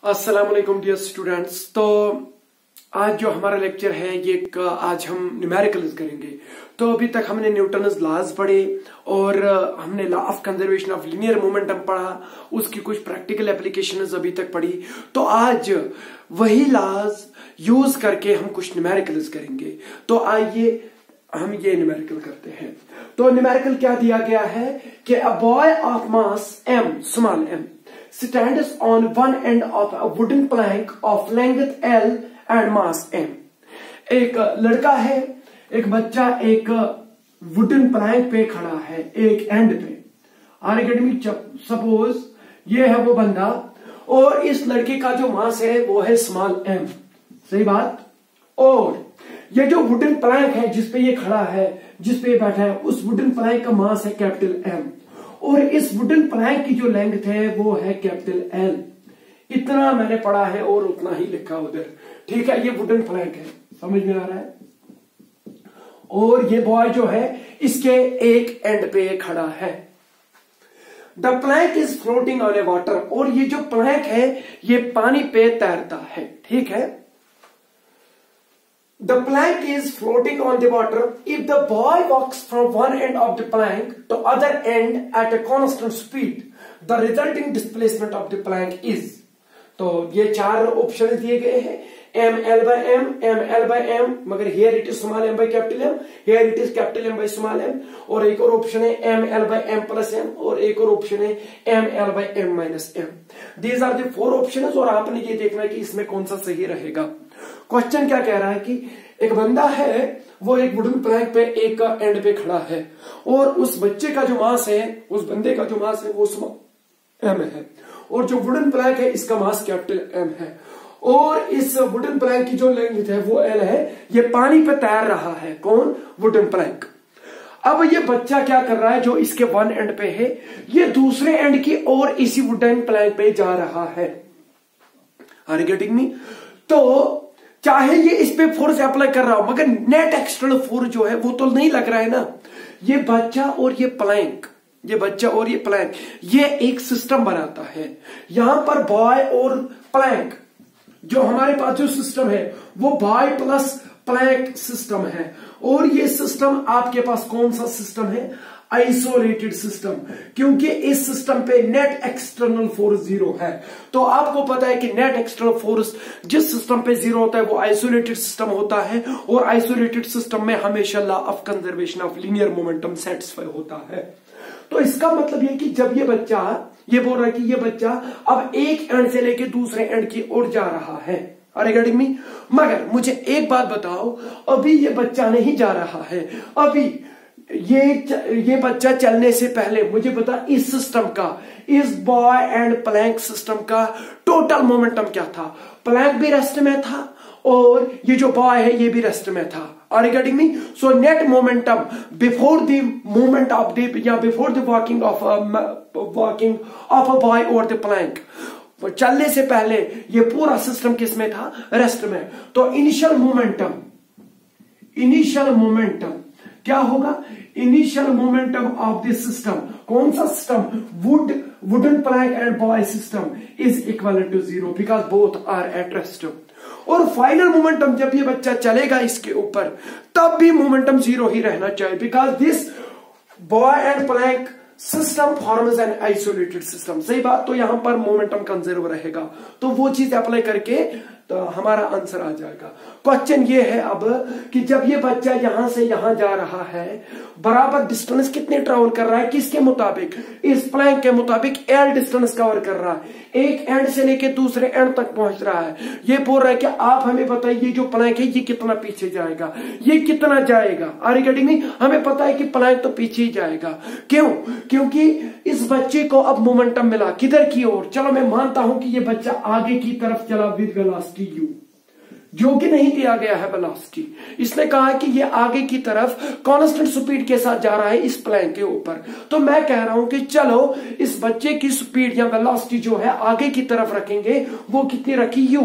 अस्सलाम वालेकुम dear students. तो आज जो हमारा लेक्चर है ये आज हम न्यूमेरिकल्स करेंगे। तो अभी तक हमने न्यूटन्स लॉज पढ़े और हमने law of conservation of linear momentum पढ़ा, उसकी कुछ प्रैक्टिकल एप्लीकेशंस अभी तक पढ़ी। तो आज वही लॉज यूज करके हम कुछ न्यूमेरिकल्स करेंगे। तो आइए हम ये न्यूमेरिकल करते हैं। तो न्यूमेरिकल क्या दिया गया है कि a boy of mass m, small m, stands on one end of a wooden plank of length L and mass m। एक लड़का है, एक बच्चा एक वुडन प्लैंक पे खड़ा है एक एंड पे। आर अकेडमी सपोज ये है वो बंदा और इस लड़के का जो मास है वो है स्मॉल m, सही बात। और ये जो वुडन प्लैंक है जिसपे ये खड़ा है, जिसपे ये बैठा है, उस वुडन प्लैंक का मास है कैपिटल M और इस वुडन प्लैंक की जो लेंथ है वो है कैपिटल L। इतना मैंने पढ़ा है और उतना ही लिखा उधर, ठीक है। ये वुडन प्लैंक है, समझ में आ रहा है। और ये बॉय जो है इसके एक एंड पे खड़ा है। The plank is floating on A water, और ये जो प्लैंक है ये पानी पे तैरता है, ठीक है। The plank is floating on the water. If the boy walks from one end of the plank to other end at a constant speed, the resulting displacement of the plank is। तो ये चार option दिए गए हैं, m l by m, m l by m, मगर here it is small m by capital M, here it is capital M by small m, और एक और ऑप्शन है m l by m plus m, और एक और option है m l by m minus m। These are the four options, और आपने ये देखना है कि इसमें कौन सा सही रहेगा। क्वेश्चन क्या कह रहा है कि एक बंदा है वो एक वुडन प्लैंक पे एक एंड पे खड़ा है और उस बच्चे का जो मास है, उस बंदे का जो मास है वो m है, और जो वुडन प्लैंक है इसका मास कैपिटल M है, और इस वुडन प्लैंक की जो लेंथ है वो L है। ये पानी पे तैर रहा है, कौन? Wooden plank. अब ये बच्चा क्या कर रहा है, जो इसके वन एंड पे है ये दूसरे एंड की और इसी वुडन प्लैंक पे जा रहा है। Are you getting me? तो चाहे ये इस पे फोर्स अप्लाई कर रहा हो मगर नेट एक्सटर्नल फोर्स जो है वो तो नहीं लग रहा है ना। ये बच्चा और ये प्लैंक, ये बच्चा और ये प्लैंक, ये एक सिस्टम बनाता है। यहां पर बॉय और प्लैंक, जो हमारे पास जो सिस्टम है वो बॉय प्लस प्लैंक सिस्टम है, और ये सिस्टम आपके पास कौन सा सिस्टम है? आइसोलेटेड सिस्टम, क्योंकि इस सिस्टम पे नेट एक्सटर्नल फोर्स जीरो है। तो आपको पता है कि नेट एक्सटर्नल फोर्स जिस सिस्टम पे जीरो होता है वो आइसोलेटेड सिस्टम होता है, और आइसोलेटेड सिस्टम में हमेशा law of conservation of linear momentum satisfy होता है। तो इसका मतलब ये कि जब ये बच्चा, ये बोल रहा है कि ये बच्चा अब एक एंड से लेके दूसरे एंड की ओर जा रहा है, आर यू गेटिंग मी? मगर मुझे एक बात बताओ, अभी ये बच्चा नहीं जा रहा है, अभी ये बच्चा चलने से पहले मुझे बता इस सिस्टम का, इस बॉय एंड प्लैंक सिस्टम का टोटल मोमेंटम क्या था? प्लैंक भी रेस्ट में था और ये जो बॉय है ये भी रेस्ट में था। Are you getting me? So net momentum before the movement of the, या before the walking of a boy और द प्लैंक, चलने से पहले ये पूरा सिस्टम किस में था? रेस्ट में। तो इनिशियल मोमेंटम क्या होगा? Initial momentum of this system, कौन सा system? Wooden plank and boy system is equal to zero because both are at rest. और फाइनल मोमेंटम जब ये बच्चा चलेगा इसके ऊपर तब भी मोमेंटम जीरो ही रहना चाहिए, because this boy and plank system forms an isolated system, सही बात। तो यहां पर मोमेंटम कंजर्व रहेगा, तो वो चीज अप्लाई करके तो हमारा आंसर आ जाएगा। क्वेश्चन ये है अब कि जब ये बच्चा यहां से यहां जा रहा है, बराबर डिस्टेंस कितने ट्रेवल कर रहा है? किसके मुताबिक? इस प्लैंक के मुताबिक L डिस्टेंस कवर कर रहा है, एक एंड से लेके दूसरे एंड तक पहुंच रहा है। ये बोल रहा है कि आप हमें बताइए जो प्लैंक है ये कितना पीछे जाएगा, ये कितना जाएगा? Are you getting me? हमें पता है कि प्लैंक तो पीछे ही जाएगा। क्यों? क्योंकि इस बच्चे को अब मोमेंटम मिला किधर की ओर? चलो मैं मानता हूं कि ये बच्चा आगे की तरफ चला विद वेलोसिटी u, जो कि नहीं दिया गया है वेलोसिटी। इसने कहा कि ये आगे की तरफ कांस्टेंट स्पीड के साथ जा रहा है इस प्लैंक के ऊपर। तो मैं कह रहा हूं कि चलो इस बच्चे की स्पीड या वेलोसिटी जो है आगे की तरफ रखेंगे, वो कितनी रखी u।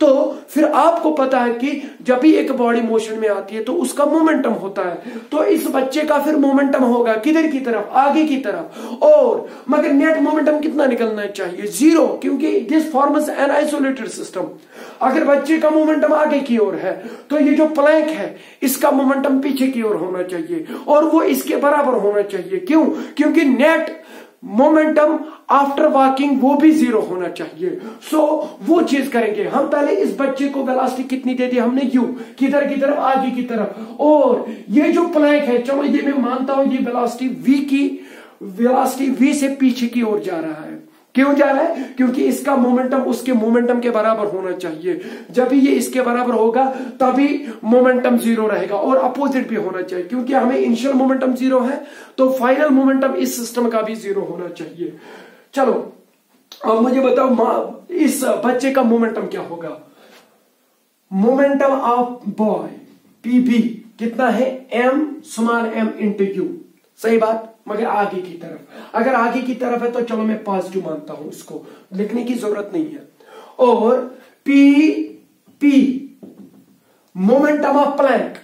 तो फिर आपको पता है कि जब भी एक बॉडी मोशन में आती है तो उसका मोमेंटम होता है, तो इस बच्चे का फिर मोमेंटम होगा किधर की तरफ, आगे की तरफ। और मगर नेट मोमेंटम कितना निकलना चाहिए, 0, क्योंकि this forms an isolated system. अगर बच्चे का मोमेंटम आगे की ओर है तो ये जो प्लैंक है इसका मोमेंटम पीछे की ओर होना चाहिए और वो इसके बराबर होना चाहिए। क्यों? क्योंकि नेट मोमेंटम आफ्टर वॉकिंग वो भी 0 होना चाहिए। सो वो चीज करेंगे हम। पहले इस बच्चे को वेलोसिटी कितनी दे दी हमने, u, किधर की तरफ, आगे की तरफ। और ये जो प्लैंक है, चलो ये मैं मानता हूं ये वेलोसिटी v से पीछे की ओर जा रहा है। क्यों जा रहा है? क्योंकि इसका मोमेंटम उसके मोमेंटम के बराबर होना चाहिए। जब भी ये इसके बराबर होगा तभी मोमेंटम 0 रहेगा, और अपोजिट भी होना चाहिए। क्योंकि हमें इनिशियल मोमेंटम 0 है तो फाइनल मोमेंटम इस सिस्टम का भी 0 होना चाहिए। चलो अब मुझे बताओ इस बच्चे का मोमेंटम क्या होगा। मोमेंटम ऑफ बॉय pb कितना है, m इंटू u। सही बात। मगर आगे की तरफ, अगर आगे की तरफ है तो चलो मैं पॉजिटिव मानता हूं, इसको लिखने की जरूरत नहीं है। और p मोमेंटम ऑफ प्लैंक,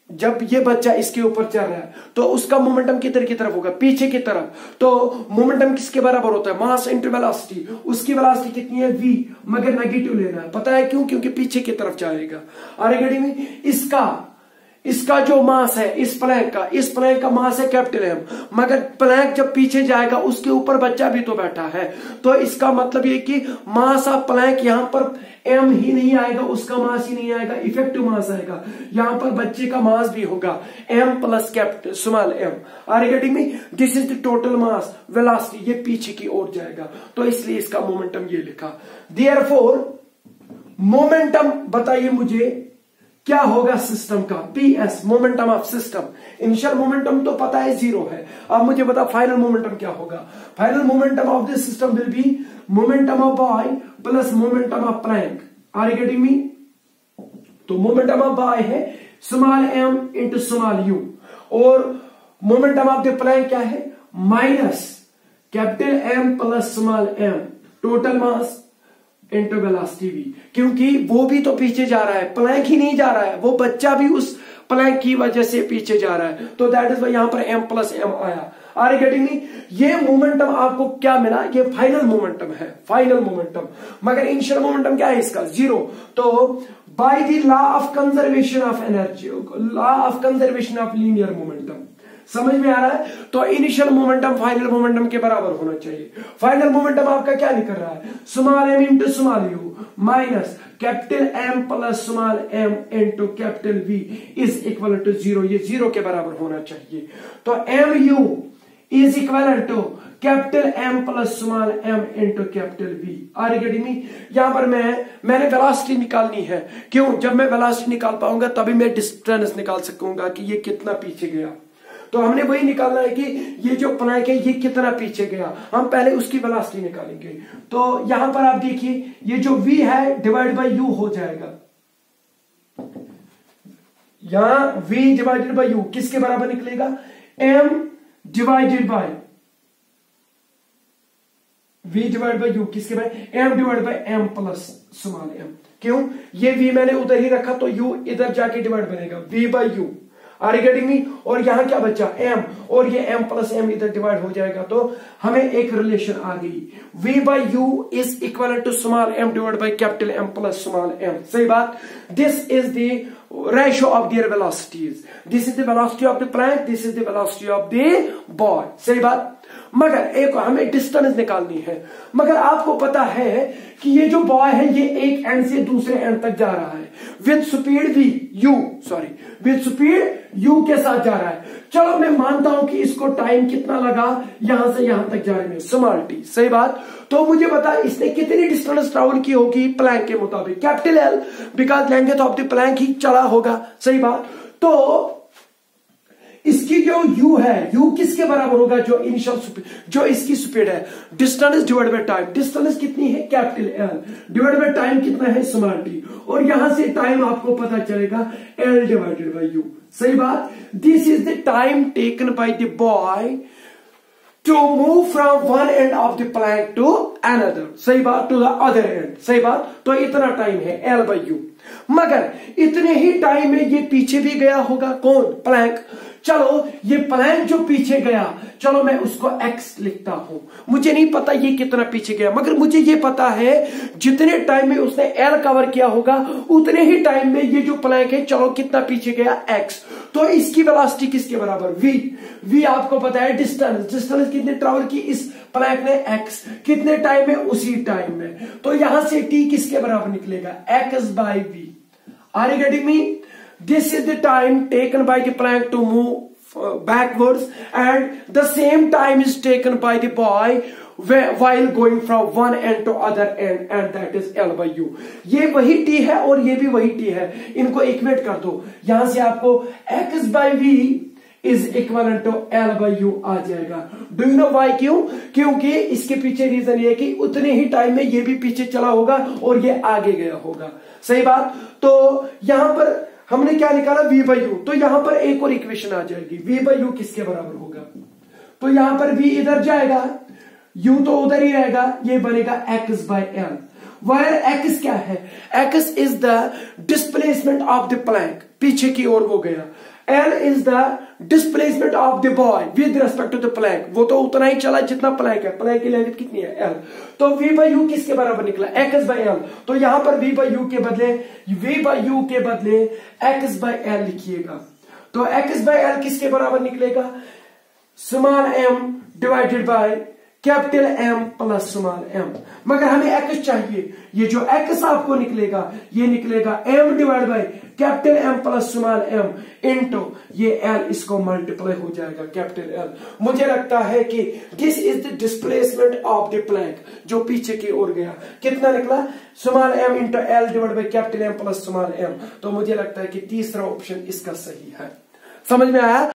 जब ये बच्चा इसके ऊपर चल रहा है तो उसका मोमेंटम किधर की तरफ होगा, पीछे की तरफ। तो मोमेंटम किसके बराबर होता है, मास इंटू वेलोसिटी। उसकी वेलोसिटी कितनी है, v, मगर नेगेटिव लेना है। पता है क्यों? क्योंकि पीछे की तरफ जाएगा। आगे में इसका जो मास है इस प्लैंक का मास है कैपिटल M, मगर प्लैंक जब पीछे जाएगा उसके ऊपर बच्चा भी तो बैठा है। तो इसका मतलब ये कि मास ऑफ प्लैंक यहां पर M ही नहीं आएगा, उसका मास ही नहीं आएगा, इफेक्टिव मास आएगा। यहां पर बच्चे का मास भी होगा m plus capital small m। आगे में this is the total mass velocity, ये पीछे की ओर जाएगा तो इसलिए इसका मोमेंटम ये लिखा। देयरफॉर मोमेंटम बताइए मुझे क्या होगा सिस्टम का, PS momentum of system. Initial momentum तो पता है 0 है। अब मुझे बता फाइनल मोमेंटम क्या होगा। Final momentum of this system will be momentum of boy plus momentum of plank. Are you getting me? तो मोमेंटम ऑफ बॉय है small m into small u, और मोमेंटम ऑफ द प्लैंक क्या है, minus capital M plus small m, total mass into velocity भी। क्योंकि वो भी तो पीछे जा रहा है, प्लैंक ही नहीं जा रहा है, वो बच्चा भी उस प्लैंक की वजह से पीछे जा रहा है। तो दैट इज वाई यहां पर m प्लस m आया। Are you getting me? ये मोमेंटम आपको क्या मिला, ये फाइनल मोमेंटम है, फाइनल मोमेंटम। मगर इनिशियल मोमेंटम क्या है इसका, 0। तो by the law of conservation of energy, law of conservation of linear momentum, समझ में आ रहा है? तो इनिशियल मोमेंटम फाइनल मोमेंटम के बराबर होना चाहिए। फाइनल मोमेंटम आपका क्या निकल रहा है, small m into small u minus capital M plus small m into capital V is equal to 0। ये 0 के बराबर होना चाहिए। तो mu is equal to capital M plus small m into capital V। Are you getting me? यहां पर मैंने velocity निकालनी है। क्यों? जब मैं वेलोसिटी निकाल पाऊंगा तभी मैं डिस्टेंस निकाल सकूंगा कि ये कितना पीछे गया। तो हमने वही निकालना है कि ये जो प्लैंक है ये कितना पीछे गया, हम पहले उसकी वेलोसिटी निकालेंगे। तो यहां पर आप देखिए ये जो v है डिवाइड बाय u हो जाएगा। यहां v डिवाइडेड बाय u किसके बराबर निकलेगा, m divided by v divide by u किसके बराबर, m divide by m plus small m। क्यों? ये v मैंने उधर ही रखा तो u इधर जाके डिवाइड बनेगा v by u। Are you getting me? और यहां क्या बचा, m, और ये m प्लस m इधर डिवाइड हो जाएगा। तो हमें एक रिलेशन आ गई, v by u is equal to small m divide by capital M plus small m। सही बात। This is the ratio of their velocities. This is the velocity of the plank, this is the velocity of the boy. सही बात। मगर एक हमें distance निकालनी है। मगर आपको पता है कि ये जो बॉय है ये एक एंड से दूसरे एंड तक जा रहा है with speed with speed u के साथ जा रहा है। चलो मैं मानता हूं कि इसको टाइम कितना लगा यहां से यहां तक जाने में, स्मॉल t। सही बात। तो मुझे बता इसने कितनी डिस्टेंस ट्रेवल की होगी प्लैंक के मुताबिक, capital L, because length of the plank ही चला होगा। सही बात। तो इसकी जो u है, u किसके बराबर होगा, जो इनिशियल स्पीड, जो इसकी स्पीड है, distance divide by time. Distance कितनी है, capital L divide by time कितना है, स्मॉल t, और यहां से टाइम आपको पता चलेगा L डिवाइडेड बाय u। सही बात। This is the time taken by the boy to move from one end of the plank to another। सही बात, to the other end। सही बात। तो इतना टाइम है L by U। मगर इतने ही टाइम में ये पीछे भी गया होगा, कौन, प्लैंक। चलो ये प्लैंक जो पीछे गया, चलो मैं उसको x लिखता हूं। मुझे नहीं पता ये कितना पीछे गया, मगर मुझे ये पता है जितने टाइम में उसने L कवर किया होगा उतने ही टाइम में ये जो प्लैंक है, चलो कितना पीछे गया, x। तो इसकी वेलोसिटी किसके बराबर, v। v आपको पता है डिस्टेंस, डिस्टेंस कितने ट्रेवल की इस प्लैंक ने, x। कितने टाइम में, उसी टाइम में। तो यहां से t किसके बराबर निकलेगा, x by v। Are you getting me? This is the time taken by the plank to move backwards, and the same time is taken by the boy while going from one end to other end, and that is L by U। ये वही t है और ये भी वही t है, इनको equate कर दो। यहां से आपको x by v is equal to L by U आ जाएगा। डू यू नो वाई, क्यों? क्योंकि इसके पीछे रीजन ये कि उतने ही टाइम में ये भी पीछे चला होगा और ये आगे गया होगा। सही बात। तो यहां पर हमने क्या निकाला, v by u। तो यहां पर एक और इक्वेशन आ जाएगी, v by u किसके बराबर होगा। तो यहां पर v इधर जाएगा, u तो उधर ही रहेगा, ये बनेगा x by l। Where x क्या है, x is the displacement of the plank, पीछे की ओर वो गया। L is the displacement of the boy with respect to the plank, वो तो उतना ही चला जितना प्लैंक है। प्लैंक की लेंथ कितनी है, L। तो v by u किसके बराबर निकला, x by l। तो यहां पर v by u के बदले x by l लिखिएगा। तो x by l किसके बराबर निकलेगा, small m divided by capital M plus small m। मगर हमें x चाहिए, ये जो x आपको निकलेगा ये निकलेगा m divide by capital M plus small m into ये l, इसको मल्टीप्लाई हो जाएगा कैपिटल L। मुझे लगता है कि this is the displacement of the Planck, जो पीछे की ओर गया। कितना निकला, small m into L divide by capital M plus small m। तो मुझे लगता है कि तीसरा ऑप्शन इसका सही है। समझ में आया?